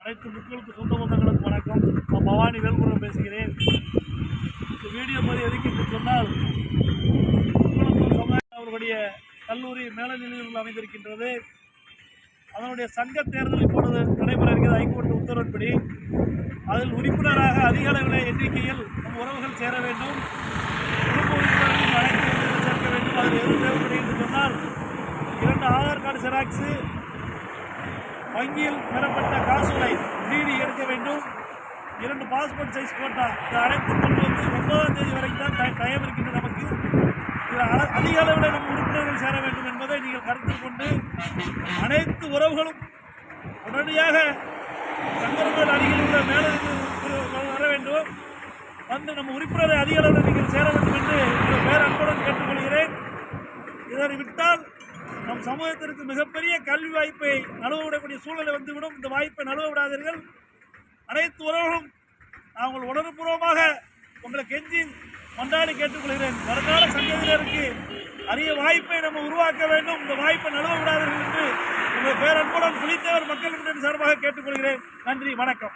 அனைத்து மக்களுக்கு சொந்த பந்தங்களுக்கு வணக்கம். நான் பவானி வேல்முருகன் பேசுகிறேன். இந்த வீடியோ பதிவு எதுக்கு என்று சொன்னால், குளத்தூர் சமுதாயம் அவர்களுடைய கல்லூரி மேல்நிலையில் அமைந்திருக்கின்றது. அதனுடைய சங்க தேர்தல் இப்பொழுது நடைபெற இருக்கிறது. ஹைகோர்ட் உத்தரவின்படி அதில் உறுப்பினராக அதிக அளவில் எண்ணிக்கையில் நம் உறவுகள் சேர வேண்டும். குடும்ப உறுப்பினர்களும் அனைத்து சேர்க்க வேண்டும். அதில் எது தேவைப்படும் என்று சொன்னால் 2 ஆதார் கார்டு ஜெராக்ஸு, வங்கியில் பெறப்பட்ட காசோலை டிடி எடுக்க வேண்டும், 2 பாஸ்போர்ட் சைஸ் போட்டா. இது அனைத்து கொண்டு வந்து 9ஆம் தேதி வரைக்கும் தான் டைம் இருக்கின்றது. நமக்கு இதில் அதிக அளவில் நம்ம உறுப்பினர்கள் சேர வேண்டும் என்பதை நீங்கள் கருத்தில் கொண்டு அனைத்து உறவுகளும் உடனடியாக சங்கரங்கள் அருகில் உள்ள மேலிருந்து வர வேண்டும். வந்து நம்ம உறுப்பினரை அதிக அளவில் நீங்கள் சேர வேண்டும் என்று பேரன்புடன் கேட்டுக்கொள்கிறேன். இதனை விட்டால் நம் சமூகத்திற்கு மிகப்பெரிய கல்வி வாய்ப்பை நழுவவிடக்கூடிய சூழ்நிலை வந்துவிடும். இந்த வாய்ப்பை நழுவ விடாதீர்கள். அனைத்து உறவுகளும் நாங்கள் உணர்வுபூர்வமாக உங்களை கெஞ்சி கொண்டாடி கேட்டுக்கொள்கிறேன். வருங்கால சந்ததியினருக்கு அரிய வாய்ப்பை நம்ம உருவாக்க வேண்டும். இந்த வாய்ப்பை நழுவ விடாதீர்கள் என்று உங்கள் பேரன்புடன் புலித்தேவர் மக்கள் கூட்டணி சார்பாக கேட்டுக்கொள்கிறேன். நன்றி, வணக்கம்.